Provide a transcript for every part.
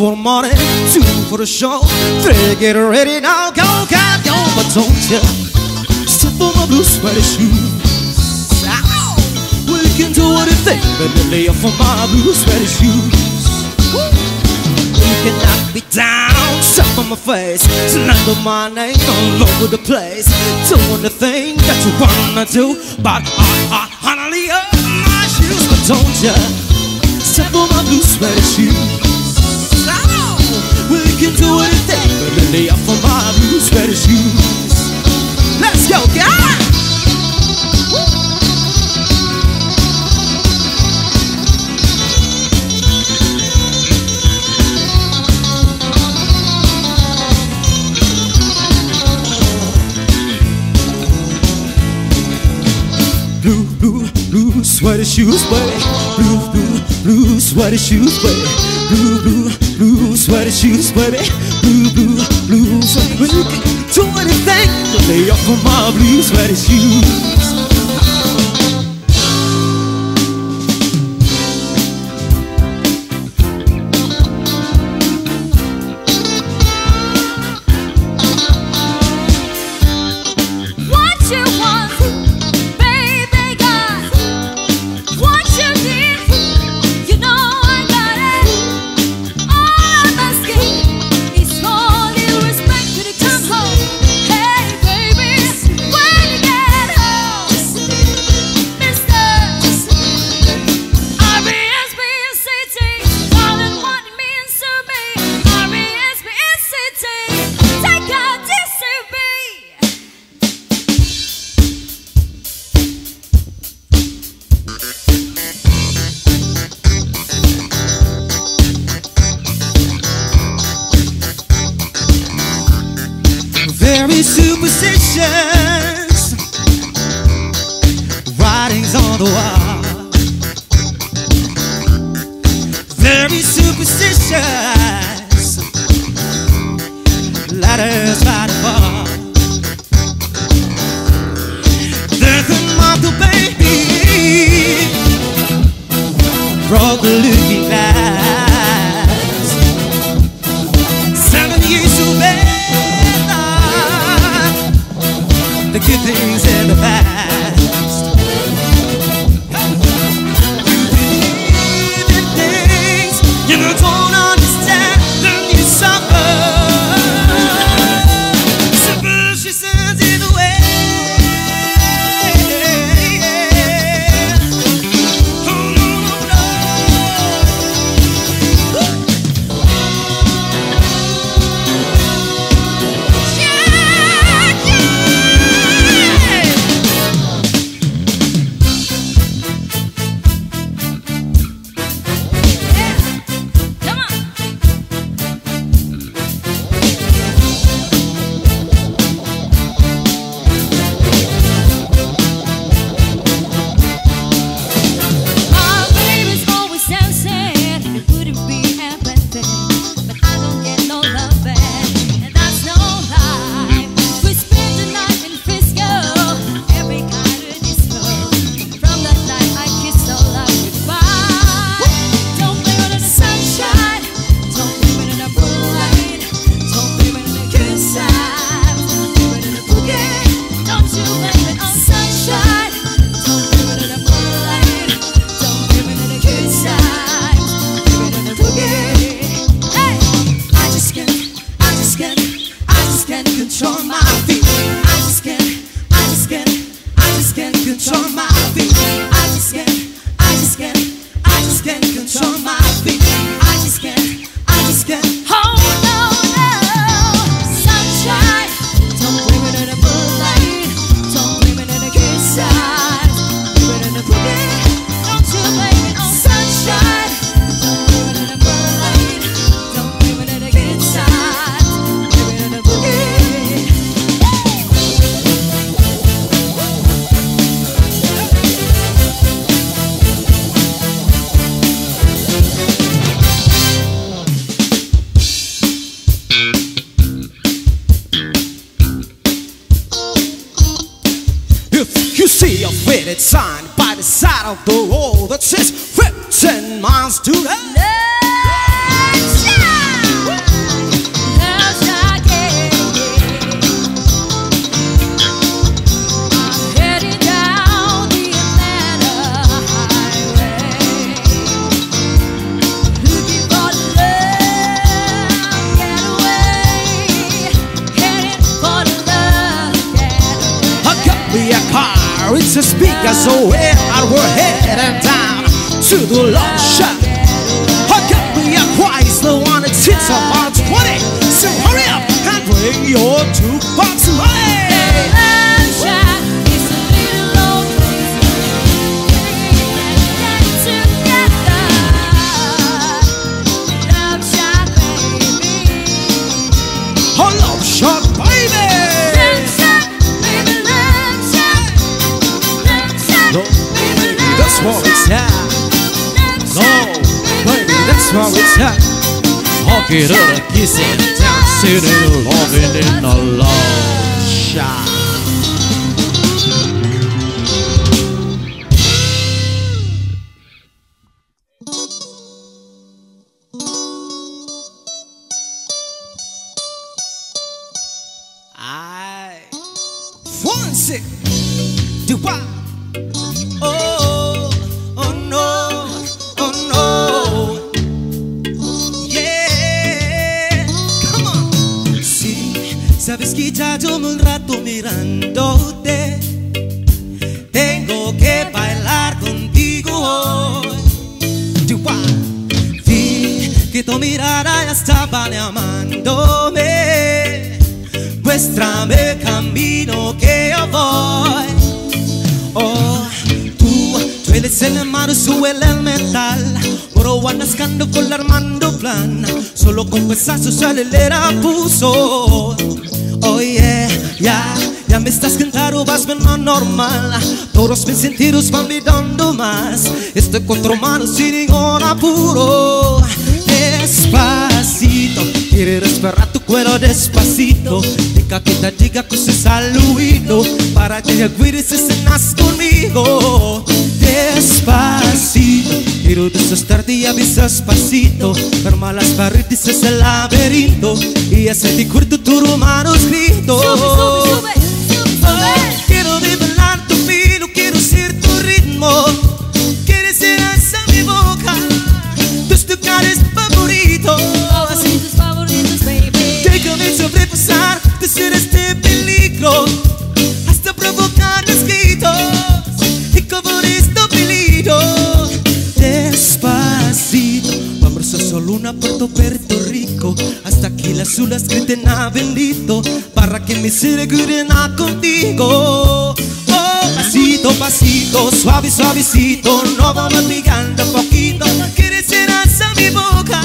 for the morning, 2 for the show, 3 get ready now, go, cat, go. But don't you step on my blue sweater shoes. Ow! We can do anything but lay off on my blue sweater shoes. You can knock me down, step on my face, slander my name all over the place, doing the thing that you wanna do, but honey, my shoes. But don't you step on my blue sweater shoes. We can do anything but lay off on my blue sweater shoes. Let's go, guys! Blue, blue, blue sweater shoes, baby. Blue, blue, blue sweater shoes, baby. Blue, blue, blue sweater shoes, baby. Blue, blue, blue sweater. We can do anything to lay off on my blue sweater shoes. Very superstitious writings on the wall. Very superstitious letters by the bar. There could mark the baby broke the looking glass. 7 years too bad. The good things in the past. You believe in things you don't understand, then you suffer. Superstitions in the way. Oh no, no, no. see a faded sign by the side of the road that says 15 miles to the left. So we're heading down to the love shack. Hook up me up twice, the one that sits about 20. So hurry up and bring your 2 bucks money. Love shack is a little old place get together. Love shack, baby. Oh, love shack, baby. Love shack, baby, love shack. Love shack, No, baby, love that's what it's shack. at. No, baby, that's what it's at. Walking to the kissing down, sitting loving in the love shack. One sick, do what? Oh, oh no, oh no. Yeah, come on. Sí, sabes que ya llevo un rato mirándote. Tengo que bailar contigo hoy. Do what? Vi que tu mirada ya estaba llamándome. Muéstrame el camino que yo voy. Oh, tú eres el hermano, sube el metal. Pero andas con el Armando Plan. Solo con pesazos sale el puso. Oh yeah, ya me estás cantando, vas menos normal. Todos mis sentidos van mirando más. Estoy con tu mano sin ningún apuro. Despacito, quiere respirar tu cuero despacito. Deja que te diga cosas al oído, para que te cuides y cenas conmigo. Despacito, quiero desestarte y avisas despacito. Ferma las paredes es el laberinto y hace ti corto tu manuscrito. Sube, sube, sube, sube. Quiero develar tu filo, quiero ser tu ritmo. Quieres ser hasta mi boca, tus lugares favoritos. Favoritos, favoritos, baby. Déjame sobrepasar, de ser este peligro, hasta provocar mosquitos y cubrir este peligro. Despacito, vamos a solo una Puerto Rico, hasta que las olas griten a bendito, para que me segren a contigo. Oh, pasito, pasito, suave, suavecito, no vamos pegando poquito. Quieres ser hasta mi boca,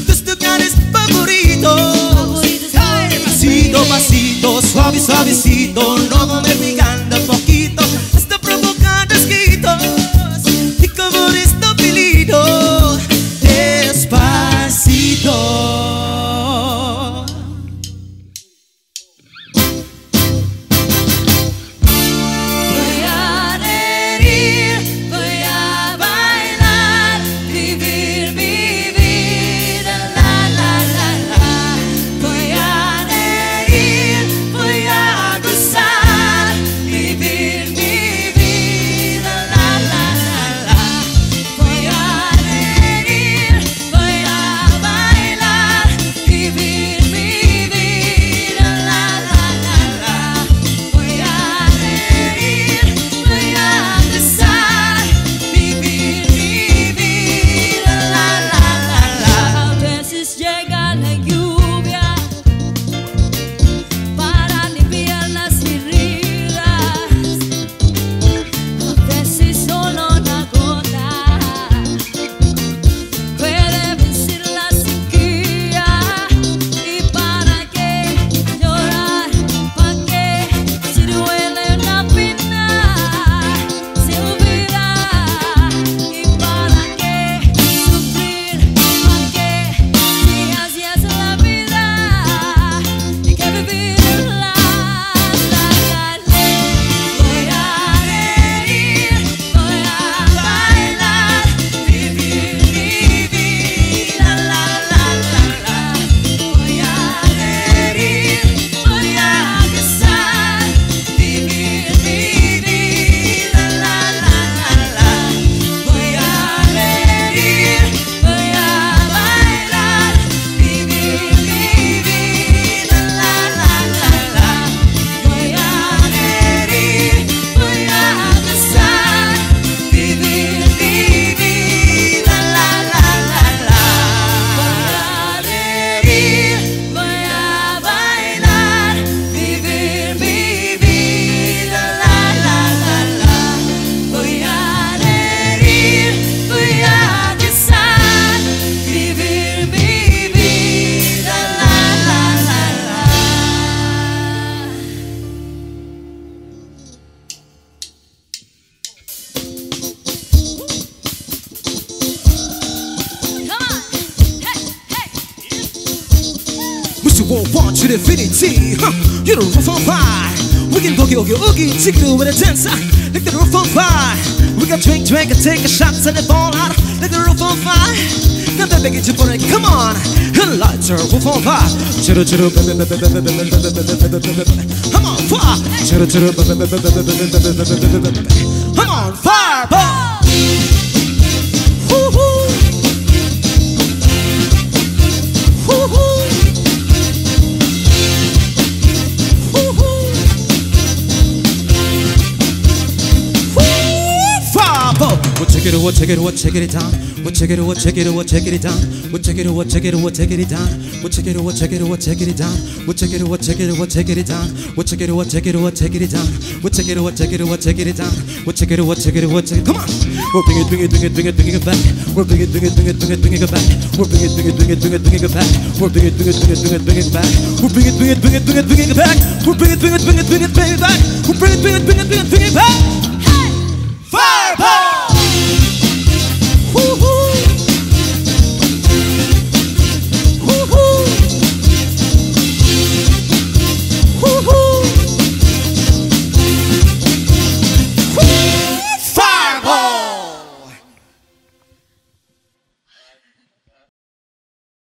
tus lugares favoritos. Hey, pasito, pasito, suave, suavecito, no vamos pegando poquito, hasta provocar mosquitos y como esto peligro. Despacito. Voy a reír, voy a bailar, vivir mi vida, la la la la. Voy a reír, voy a gozar. will want you to infinity. You the roof on fire. We can boogie, oogie, oogie, take it with a dancer. Like the roof on fire. We can drink, and take a shot and it fall out. Like the roof on fire. Now baby, get your body, come on. And lights are roof on fire. Chittle, chittle, I'm on fire. Chittle, chittle, I'm on fire, boy. We'll check it, we'll check it down. We'll check it, we'll check it, we'll check it down. We'll check it, we'll check it, we'll check it down. We'll check it, we'll check it, we'll check it down. We'll check it, we'll check it, we'll check it down. We'll check it, we'll check it, we'll check it down. We'll check it, we'll check it, we'll check it down. We'll check it, we'll check it, we'll check it. Come on. We'll bring it, bring it, bring it, bring it, bring it back. We'll bring it, bring it, bring it, bring it, bring it back. We'll bring it, bring it, bring it, bring it, bring it back. We'll bring it, bring it, bring it, bring it, bring it back. We'll bring it, bring it, bring it, bring it, bring it back. We'll bring it, bring it, bring it, bring it, bring it back. We'll bring it, bring it, bring it, bring it, bring it back. Fireball!